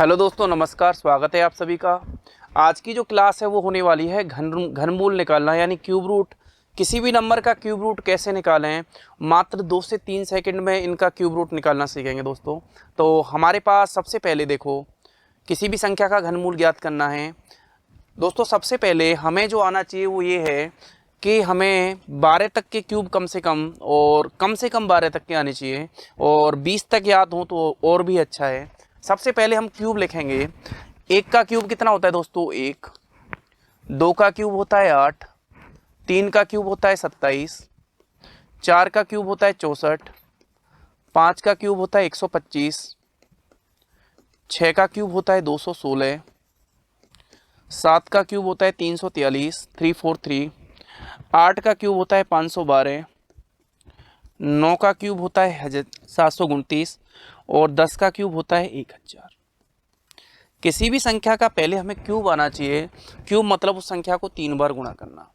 Hello दोस्तों, नमस्कार। स्वागत है आप सभी का। आज की जो क्लास है वो होने वाली है घनमूल निकालना, यानी क्यूब रूट। किसी भी नंबर का क्यूब रूट कैसे निकालें, मात्र 2 से 3 सेकंड में इनका क्यूब रूट निकालना सीखेंगे दोस्तों। तो हमारे पास सबसे पहले देखो, किसी भी संख्या का घनमूल ज्ञात करना है दोस्तों। सबसे पहले हमें जो आना चाहिए वो ये है कि हमें 12 तक के क्यूब कम से कम 12 तक के आने चाहिए, और 20 तक याद हो तो और भी अच्छा है। सबसे पहले हम क्यूब लिखेंगे। 1 का क्यूब कितना होता है दोस्तों? 1। 2 का क्यूब होता है 8। 3 का क्यूब होता है 27। 4 का क्यूब होता है 64। 5 का क्यूब होता है 125। 6 का क्यूब होता है 216। 7 का क्यूब होता है 343, 343। 8 का क्यूब होता है 512। 9 का क्यूब होता है 729, और 10 का क्यूब होता है 1000। किसी भी संख्या का पहले हमें क्यूब आना चाहिए। क्यूब मतलब उस संख्या को 3 बार गुणा करना।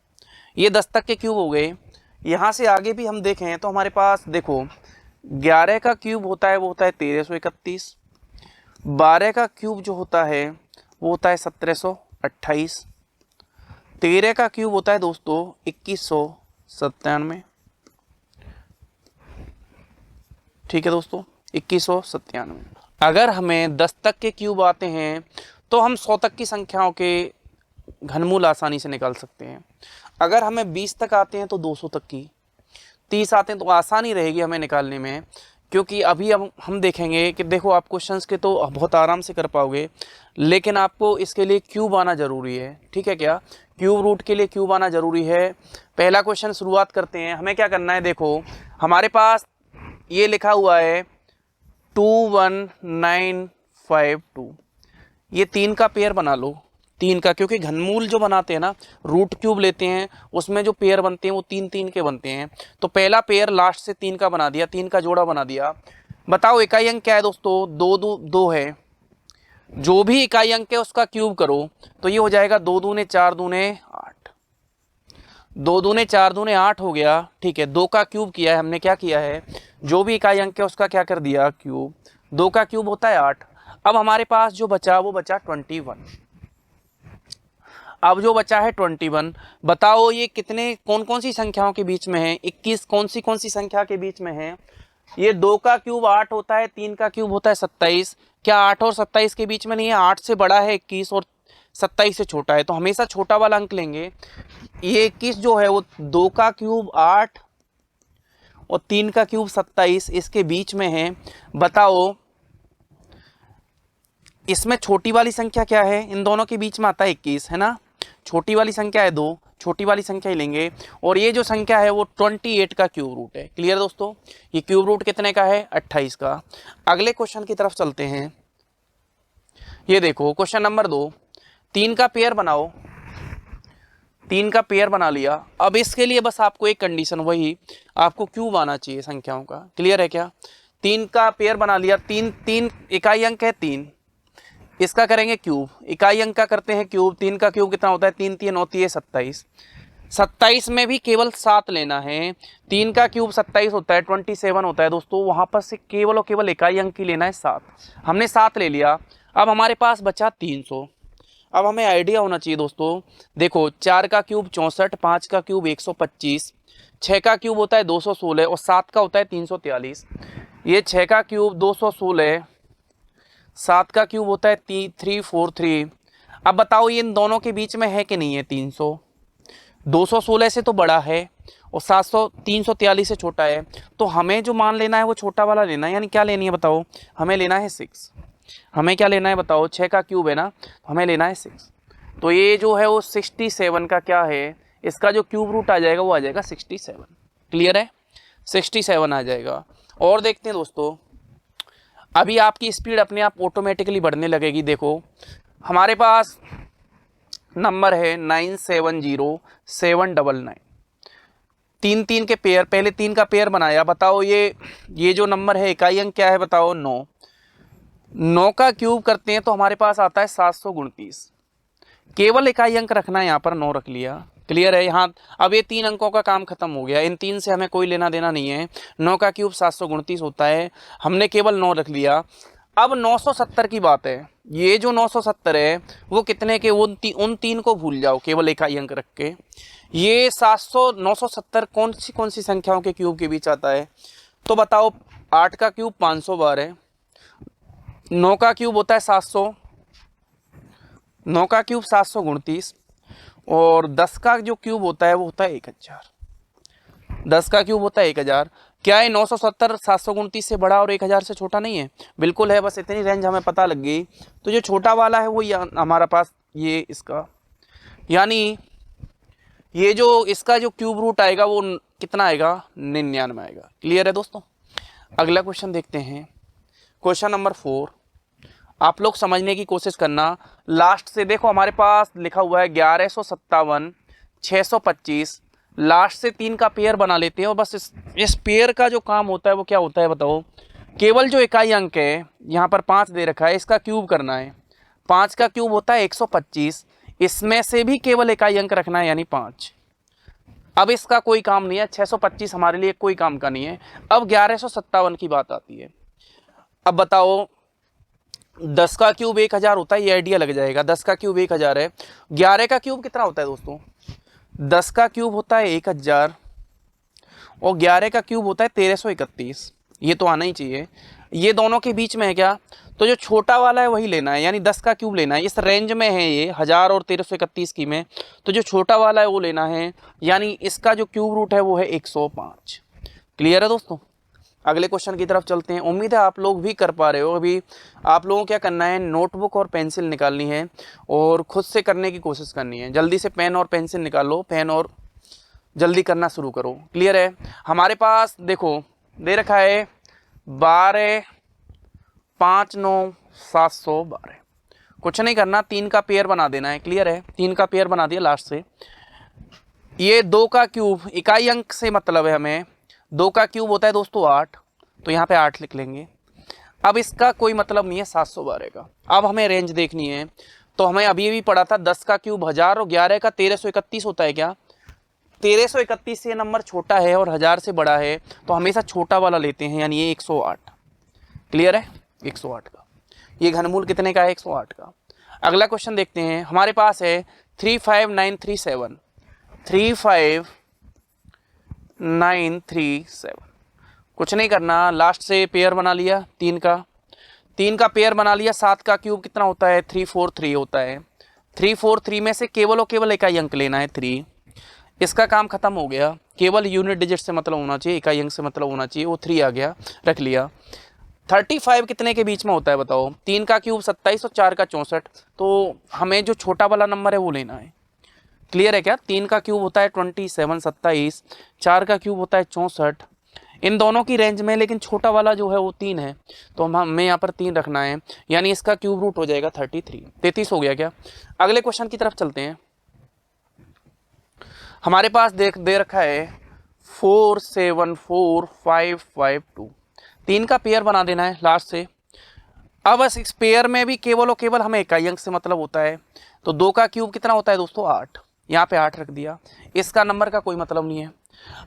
ये 10 तक के क्यूब हो गए। यहाँ से आगे भी हम देखें तो हमारे पास देखो, 11 का क्यूब होता है वो होता है 1331। 12 का क्यूब जो होता है वो होता है 1728। 13 का क्यूब होता है दोस्तों 2197। ठीक है दोस्तों, 2197। अगर हमें 10 तक के क्यूब आते हैं तो हम 100 तक की संख्याओं के घनमूल आसानी से निकाल सकते हैं। अगर हमें 20 तक आते हैं तो 200 तक की, 30 आते हैं तो आसानी रहेगी हमें निकालने में। क्योंकि अभी हम देखेंगे कि देखो, आप क्वेश्चंस के तो बहुत आराम से कर पाओगे, लेकिन आपको इसके लिए क्यूब आना ज़रूरी है। ठीक है क्या? क्यूब रूट के लिए क्यूब आना ज़रूरी है। पहला क्वेश्चन शुरुआत करते हैं। हमें क्या करना है, देखो हमारे पास ये लिखा हुआ है 21952। ये 3 का पेयर बना लो। 3 का, क्योंकि घनमूल जो बनाते हैं ना, रूट क्यूब लेते हैं, उसमें जो पेयर बनते हैं वो 3-3 के बनते हैं। तो पहला पेयर लास्ट से 3 का बना दिया, 3 का जोड़ा बना दिया। बताओ इकाई अंक क्या है दोस्तों? 2 है। जो भी इकाई अंक है उसका क्यूब करो तो ये हो जाएगा 2 दूने 4 दूने 8। 2 दूने 4 दूने 8 हो गया। ठीक है, 2 का क्यूब किया है हमने। क्या किया है? जो भी इकाई अंक है उसका क्या कर दिया? क्यूब। 2 का क्यूब होता है 8। अब हमारे पास जो बचा वो बचा 21। अब जो बचा है 21, बताओ ये कितने कौन कौन सी संख्याओं के बीच में है? 21 कौन सी संख्या के बीच में है? ये 2 का क्यूब 8 होता है, 3 का क्यूब होता है 27। क्या 8 और 27 के बीच में नहीं है? 8 से बड़ा है 21 और 27 से छोटा है, तो हमेशा छोटा वाला अंक लेंगे। ये 21 जो है वो 2 का क्यूब 8 और 3 का क्यूब 27 इसके बीच में है। बताओ इसमें छोटी वाली संख्या क्या है? इन दोनों के बीच में आता है 21, है ना। छोटी वाली संख्या है 2, छोटी वाली संख्या ही लेंगे। और ये जो संख्या है वो 28 का क्यूब रूट है। क्लियर दोस्तों? ये क्यूब रूट कितने का है? 28 का। अगले क्वेश्चन की तरफ चलते हैं। ये देखो क्वेश्चन नंबर 2। 3 का पेयर बनाओ। 3 का पेयर बना लिया। अब इसके लिए बस आपको एक कंडीशन, वही आपको क्यूब आना चाहिए संख्याओं का। क्लियर है क्या? 3 का पेयर बना लिया। 3 इकाई अंक है 3, इसका करेंगे क्यूब। इकाई अंक का करते हैं क्यूब। 3 का क्यूब कितना होता है? 3 3 होती है 27। 27 में भी केवल 7 लेना है। 3 का क्यूब 27 होता है, 27 होता है दोस्तों। वहां पर से केवल और केवल इकाई अंक ही लेना है 7। हमने 7 ले लिया। अब हमारे पास बचा 300। अब हमें आइडिया होना चाहिए दोस्तों। देखो 4 का क्यूब 64, 5 का क्यूब 125, 6 का क्यूब होता है 216 और 7 का होता है 343। ये 6 का क्यूब 216, 7 का क्यूब होता है 343। अब बताओ ये इन दोनों के बीच में है कि नहीं है? 300 216 से तो बड़ा है और 343 से छोटा है। तो हमें जो मान लेना है वो छोटा वाला लेना है। यानी क्या लेनी है बताओ? हमें लेना है 6। हमें क्या लेना है बताओ? 6 का क्यूब है ना, तो हमें लेना है 6। तो ये जो है वो 67 का क्या है? इसका जो क्यूब रूट आ जाएगा वो आ जाएगा 67। क्लियर है? 67 आ जाएगा। और देखते हैं दोस्तों, अभी आपकी स्पीड अपने आप ऑटोमेटिकली बढ़ने लगेगी। देखो हमारे पास नंबर है 970799। 3 के पेयर, पहले 3 का पेयर बनाया। बताओ ये जो नंबर है इकाई अंक क्या है बताओ? 9। 9 का क्यूब करते हैं तो हमारे पास आता है 729। केवल इकाई अंक रखना है, यहाँ पर 9 रख लिया। क्लियर है? यहाँ अब ये 3 अंकों का काम खत्म हो गया। इन 3 से हमें कोई लेना देना नहीं है। 9 का क्यूब 729 होता है, हमने केवल 9 रख लिया। अब 970 की बात है। ये जो 970 है वो कितने के, उन तीन को भूल जाओ, केवल इकाई अंक रख के। ये 700 970 कौन सी संख्याओं के क्यूब के बीच आता है? तो बताओ, 8 का क्यूब 500 बार है, 9 का क्यूब होता है 700, 9 का क्यूब 729, और 10 का जो क्यूब होता है वो होता है 1000। 10 का क्यूब होता है 1000। क्या है 970 729 से बड़ा और 1000 से छोटा नहीं है? बिल्कुल है, बस इतनी रेंज हमें पता लग गई। तो जो छोटा वाला है वो हमारा पास ये इसका, यानी ये जो इसका जो क्यूब रूट आएगा वो कितना आएगा? 99 आएगा। क्लियर है दोस्तों? अगला क्वेश्चन देखते हैं, क्वेश्चन नंबर 4। आप लोग समझने की कोशिश करना। लास्ट से देखो, हमारे पास लिखा हुआ है 1157 625, लास्ट से 3 का पेयर बना लेते हैं और बस इस पेयर का जो काम होता है वो क्या होता है बताओ? केवल जो इकाई अंक है, यहाँ पर 5 दे रखा है, इसका क्यूब करना है। 5 का क्यूब होता है 125, इसमें से भी केवल इकाई अंक रखना है, यानी 5। अब इसका कोई काम नहीं है, 625 हमारे लिए कोई काम का नहीं है। अब 1157 की बात आती है। अब बताओ, 10 का क्यूब 1000 होता है, ये आइडिया लग जाएगा। 10 का क्यूब 1000 है। 11 का क्यूब कितना होता है दोस्तों? 10 का क्यूब होता है 1000 और 11 का क्यूब होता है 1331। ये तो आना ही चाहिए। ये दोनों के बीच में है क्या? तो जो छोटा वाला है वही लेना है, यानी 10 का क्यूब लेना है। इस रेंज में है ये 1000 और 1331 की में, तो जो छोटा वाला है वो लेना है, यानी इसका जो क्यूब रूट है वो है 105। क्लियर है दोस्तों? अगले क्वेश्चन की तरफ चलते हैं। उम्मीद है आप लोग भी कर पा रहे हो। अभी आप लोगों को क्या करना है, नोटबुक और पेंसिल निकालनी है और खुद से करने की कोशिश करनी है। जल्दी से पेन और पेंसिल निकालो, पेन और जल्दी करना शुरू करो। क्लियर है? हमारे पास देखो दे रखा है 12 5 9 712। कुछ नहीं करना, 3 का पेयर बना देना है। क्लियर है? 3 का पेयर बना दिया लास्ट से। ये 2 का क्यूब, इकाई अंक से मतलब है हमें, 2 का क्यूब होता है दोस्तों 8, तो यहाँ पे 8 लिख लेंगे। अब इसका कोई मतलब नहीं है 712 का। अब हमें रेंज देखनी है, तो हमें अभी भी पढ़ा था 10 का क्यूब 1000 और 11 का 1331 होता है क्या? 1331 से नंबर छोटा है और 1000 से बड़ा है, तो हमेशा छोटा वाला लेते हैं, यानी ये 108। क्लियर है? 108 का। ये घनमूल कितने का है? 108 का। अगला क्वेश्चन देखते हैं। हमारे पास है 35937, 35937। कुछ नहीं करना, लास्ट से पेयर बना लिया 3 का पेयर बना लिया। 7 का क्यूब कितना होता है? 343 होता है। 343 में से केवल और केवल इकाई अंक लेना है 3। इसका काम खत्म हो गया। केवल यूनिट डिजिट से मतलब होना चाहिए, इकाई अंक से मतलब होना चाहिए। वो 3 आ गया, रख लिया। 35 कितने के बीच में होता है बताओ? 3 का क्यूब 27 और 4 का 64, तो हमें जो छोटा वाला नंबर है वो लेना है। क्लियर है क्या? 3 का क्यूब होता है 27 27, 4 का क्यूब होता है 64। इन दोनों की रेंज में, लेकिन छोटा वाला जो है वो 3 है, तो हमें यहाँ पर 3 रखना है, यानी इसका क्यूब रूट हो जाएगा 33 हो गया क्या? अगले क्वेश्चन की तरफ चलते हैं। हमारे पास दे रखा है 474552। 3 का पेयर बना देना है लास्ट से। अब बस इस पेयर में भी केवल और केवल हमें इकाई अंक से मतलब होता है, तो 2 का क्यूब कितना होता है दोस्तों? 8। यहाँ पे 8 रख दिया। इसका नंबर का कोई मतलब नहीं है।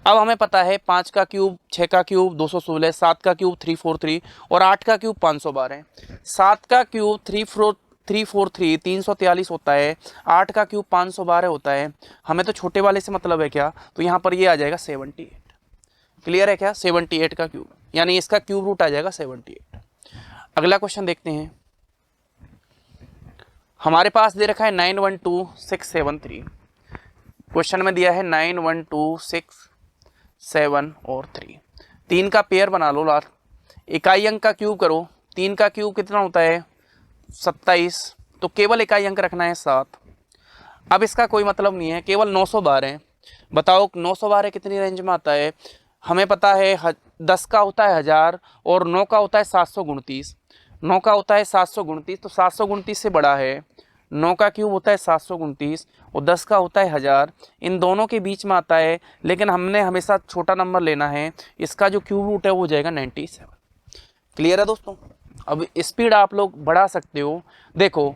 अब हमें पता है 5 का क्यूब 6 का क्यूब 216, 7 का क्यूब 343 और 8 का क्यूब 512। 7 का क्यूब 343 343 होता है, 8 का क्यूब 512 होता है। हमें तो छोटे वाले से मतलब है क्या? तो यहाँ पर ये आ जाएगा 78। क्लियर है क्या? 78 का क्यूब, यानी इसका क्यूब रूट आ जाएगा 78। अगला क्वेश्चन देखते हैं। हमारे पास दे रखा है 912673। क्वेश्चन में दिया है 9126 और 3। 3 का पेयर बना लो लास्ट। इकाई अंक का क्यूब करो। 3 का क्यूब कितना होता है? 27, तो केवल इकाई अंक रखना है 7। अब इसका कोई मतलब नहीं है, केवल 912। बताओ 912 कितनी रेंज में आता है? हमें पता है 10 का होता है 1000 और 9 का होता है 729। 9 का होता है 729, तो 729 से बड़ा है। 9 का क्यूब होता है 729 और 10 का होता है 1000। इन दोनों के बीच में आता है, लेकिन हमने हमेशा छोटा नंबर लेना है। इसका जो क्यूब रूट है वो जाएगा 97। क्लियर है दोस्तों? अब स्पीड आप लोग बढ़ा सकते हो। देखो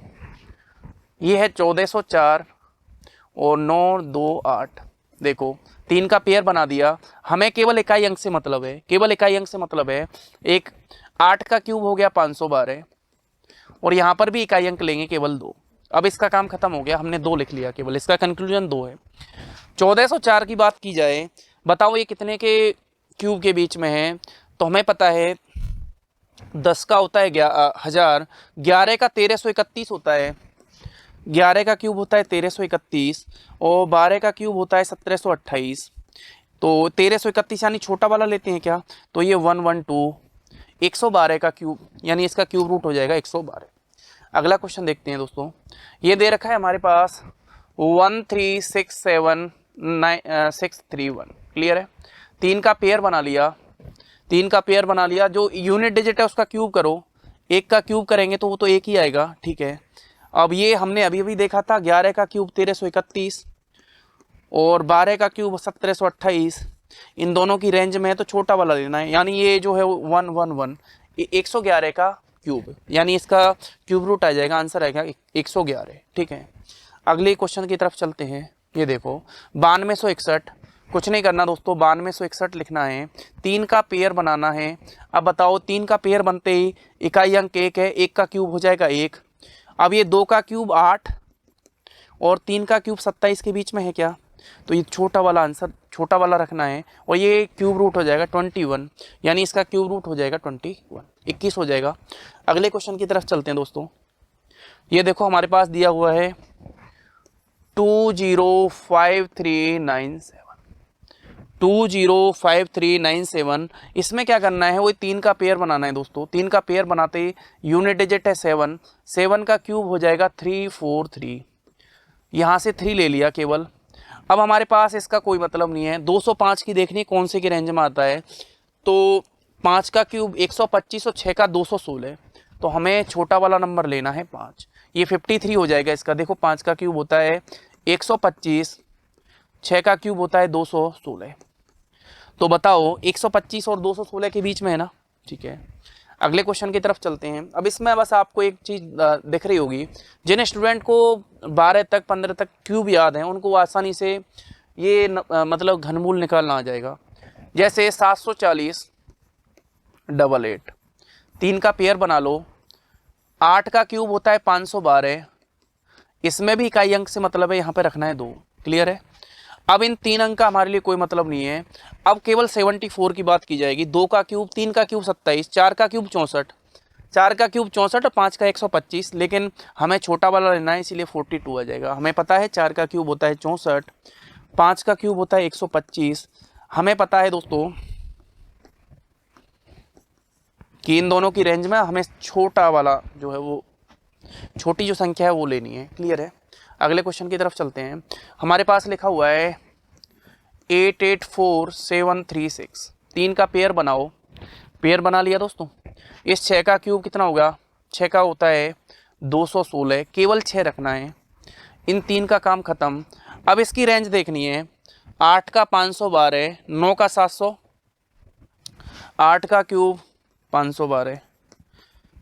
ये है 1404 और 928। देखो 3 का पेयर बना दिया। हमें केवल इकाई अंक से मतलब है, केवल इकाई अंक से मतलब है। एक 8 का क्यूब हो गया 512 और यहाँ पर भी इकाई अंक लेंगे केवल 2। अब इसका काम खत्म हो गया, हमने 2 लिख लिया केवल, इसका कंक्लूजन 2 है। 1404 की बात की जाए, बताओ ये कितने के क्यूब के बीच में है, तो हमें पता है 10 का होता है 1000, 11 का 1331 होता है, 11 का क्यूब होता है 1331 और 12 का क्यूब होता है 1728। तो 1331 यानी छोटा वाला लेते हैं क्या, तो ये 112, 112 का क्यूब यानी इसका क्यूब रूट हो जाएगा 112। अगला क्वेश्चन देखते हैं दोस्तों, ये दे रखा है हमारे पास 1367631, क्लियर है। 3 का पेयर बना लिया, 3 का पेयर बना लिया, जो यूनिट डिजिट है उसका क्यूब करो, 1 का क्यूब करेंगे तो वो तो 1 ही आएगा, ठीक है। अब ये हमने अभी अभी देखा था 11 का क्यूब 1331 और 12 का क्यूब 1728, इन दोनों की रेंज में है तो छोटा वाला लेना है, यानी ये जो है 111, 111 का क्यूब, यानी इसका क्यूब रूट आ जाएगा, आंसर आएगा 111, ठीक है। अगले क्वेश्चन की तरफ चलते हैं, ये देखो 9261, कुछ नहीं करना दोस्तों, 9261 लिखना है, 3 का पेयर बनाना है। अब बताओ 3 का पेयर बनते ही इकाई अंक 1 है, 1 का क्यूब हो जाएगा 1। अब ये 2 का क्यूब 8 और 3 का क्यूब 27 के बीच में है क्या, तो ये छोटा वाला आंसर, छोटा वाला रखना है और ये क्यूब रूट हो जाएगा 21, यानी इसका क्यूब रूट हो जाएगा 21 हो जाएगा। अगले क्वेश्चन की तरफ चलते हैं दोस्तों, ये देखो हमारे पास दिया हुआ है 205397, 205397, इसमें क्या करना है, वो 3 का पेयर बनाना है दोस्तों। 3 का पेयर बनाते ही यूनिट डिजिट है 7, 7 का क्यूब हो जाएगा 343, यहाँ से 3 ले लिया केवल। अब हमारे पास इसका कोई मतलब नहीं है, 205 की देखनी कौन से की रेंज में आता है, तो 5 का क्यूब 125 और 6 का 216, तो हमें छोटा वाला नंबर लेना है 5, ये 53 हो जाएगा इसका। देखो 5 का क्यूब होता है 125, 6 का क्यूब होता है 216, तो बताओ 125 और 216 के बीच में है ना, ठीक है। अगले क्वेश्चन की तरफ चलते हैं। अब इसमें बस आपको एक चीज़ दिख रही होगी, जिन स्टूडेंट को 12 तक 15 तक क्यूब याद है उनको आसानी से ये मतलब घनमूल निकालना आ जाएगा। जैसे 740 88, 3 का पेयर बना लो, 8 का क्यूब होता है 512, इसमें भी इकाई अंक से मतलब है, यहाँ पे रखना है 2, क्लियर है। अब इन 3 अंक का हमारे लिए कोई मतलब नहीं है, अब केवल 74 की बात की जाएगी। 2 का क्यूब, 3 का क्यूब 27, 4 का क्यूब 64, 4 का क्यूब 64 और 5 का 125, लेकिन हमें छोटा वाला लेना है इसीलिए 42 आ जाएगा। हमें पता है 4 का क्यूब होता है 64, 5 का क्यूब होता है 125, हमें पता है दोस्तों कि इन दोनों की रेंज में हमें छोटा वाला जो है वो, छोटी जो संख्या है वो लेनी है, क्लियर है। अगले क्वेश्चन की तरफ चलते हैं, हमारे पास लिखा हुआ है 884736, 3 का पेयर बनाओ, पेयर बना लिया दोस्तों। इस 6 का क्यूब कितना होगा, 6 का होता है 216, केवल 6 रखना है, इन 3 का काम खत्म। अब इसकी रेंज देखनी है, 8 का 512, 9 का 700, 8 का क्यूब 512,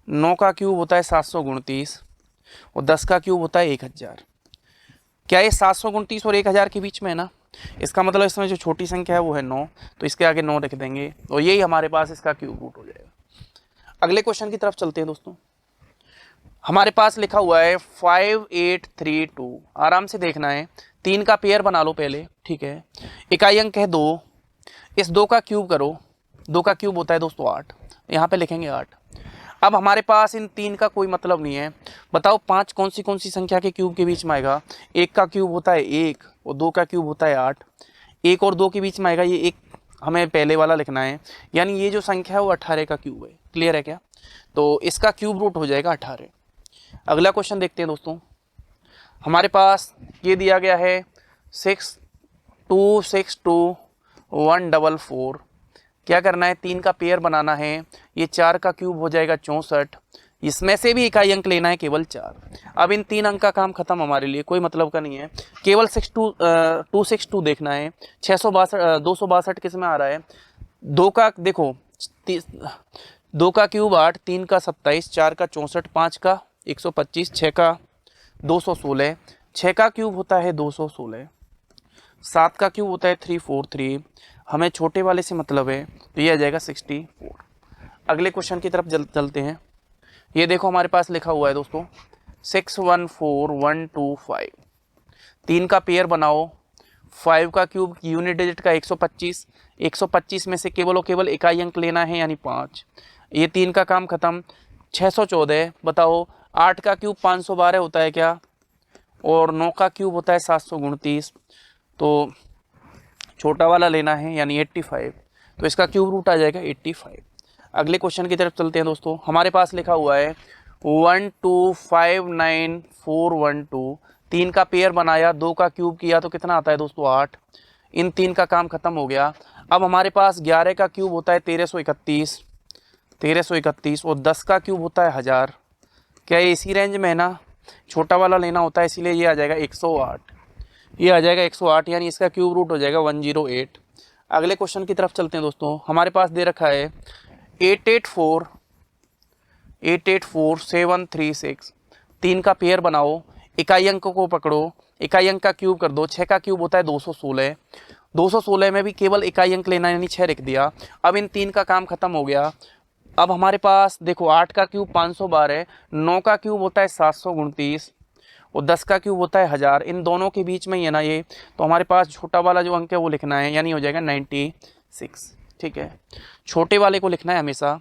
9 का क्यूब होता है 729 और 10 का क्यूब होता है 1000। क्या ये 729 और 1000 के बीच में है ना, इसका मतलब इसमें जो छोटी संख्या है वो है 9, तो इसके आगे 9 रख देंगे और यही हमारे पास इसका क्यूब रूट हो जाएगा। अगले क्वेश्चन की तरफ चलते हैं दोस्तों, हमारे पास लिखा हुआ है 5832, आराम से देखना है, 3 का पेयर बना लो पहले, ठीक है। इकाई अंक है 2, इस 2 का क्यूब करो, 2 का क्यूब होता है दोस्तों 8, यहाँ पे लिखेंगे 8। अब हमारे पास इन 3 का कोई मतलब नहीं है, बताओ 5 कौन सी संख्या के क्यूब के बीच में आएगा। 1 का क्यूब होता है 1 और 2 का क्यूब होता है 8, 1 और 2 के बीच में आएगा, ये 1 हमें पहले वाला लिखना है, यानी ये जो संख्या है वो 18 का क्यूब है, क्लियर है क्या, तो इसका क्यूब रूट हो जाएगा 18। अगला क्वेश्चन देखते हैं दोस्तों, हमारे पास ये दिया गया है 6262 क्या करना है, 3 का पेयर बनाना है, ये 4 का क्यूब हो जाएगा 64, इसमेमें से भी इकाई अंक लेना है केवल 4। अब इन 3 अंक का काम खत्म, हमारे लिए कोई मतलब का नहीं है, केवल 262 देखना है। 262 किस में आ रहा है, 2 का देखो 2 का क्यूब 8, 3 का 27, 4 का 64, 5 का 125, 6 का 216, 6 का क्यूब होता है 216, 7 का क्यूब होता है 343, हमें छोटे वाले से मतलब है तो ये आ जाएगा 64। अगले क्वेश्चन की तरफ चलते हैं, ये देखो हमारे पास लिखा हुआ है दोस्तों 614125, 3 का पेयर बनाओ, 5 का क्यूब यूनिट डिजिट का 125, 125 में से केवल और केवल इकाई अंक लेना है यानी 5। ये 3 का काम खत्म। 614 बताओ, 8 का क्यूब 512 होता है क्या, और 9 का क्यूब होता है 729, तो छोटा वाला लेना है यानी 85, तो इसका क्यूब रूट आ जाएगा 85। अगले क्वेश्चन की तरफ चलते हैं दोस्तों। हमारे पास लिखा हुआ है 1259412, 3 का पेयर बनाया, 2 का क्यूब किया तो कितना आता है दोस्तों 8। इन 3 का काम खत्म हो गया। अब हमारे पास 11 का क्यूब होता है 1331 और 10 का क्यूब होता है 1000। क्या ये इसी रेंज में है ना, छोटा वाला लेना होता है, इसीलिए ये आ जाएगा 108, ये आ जाएगा 108 यानी इसका क्यूब रूट हो जाएगा 108। अगले क्वेश्चन की तरफ चलते हैं दोस्तों। हमारे पास दे रखा है 884736, 3 का पेयर बनाओ, इकाई अंक को पकड़ो, इकाई अंक का क्यूब कर दो। 6 का क्यूब होता है 216, 216 में भी केवल इकाई अंक लेना यानी 6 लिख दिया। अब इन 3 का काम खत्म हो गया। अब हमारे पास देखो 8 का क्यूब 512, 9 का क्यूब होता है 729 और 10 का क्यूब होता है 1000। इन दोनों के बीच में ही है ना ये, तो हमारे पास छोटा वाला जो अंक है वो लिखना है यानी हो जाएगा 96। ठीक है, छोटे वाले को लिखना है हमेशा।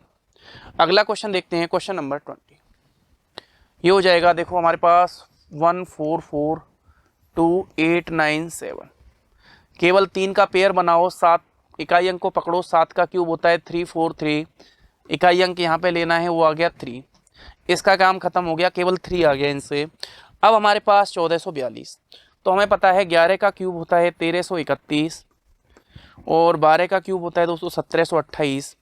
अगला क्वेश्चन देखते हैं, क्वेश्चन नंबर 20। ये हो जाएगा देखो हमारे पास 1442897, केवल 3 का पेयर बनाओ, 7 इकाई अंक को पकड़ो, 7 का क्यूब होता है 343, इकाई अंक यहाँ पे लेना है वो आ गया 3। इसका काम खत्म हो गया, केवल 3 आ गया इनसे। अब हमारे पास 1442, तो हमें पता है 11 का क्यूब होता है 1331 और 12 का क्यूब होता है दोस्तों 1728।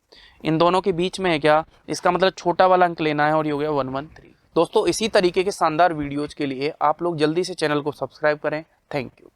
इन दोनों के बीच में है क्या, इसका मतलब छोटा वाला अंक लेना है और ये हो गया 113। दोस्तों इसी तरीके के शानदार वीडियोज़ के लिए आप लोग जल्दी से चैनल को सब्सक्राइब करें। Thank you.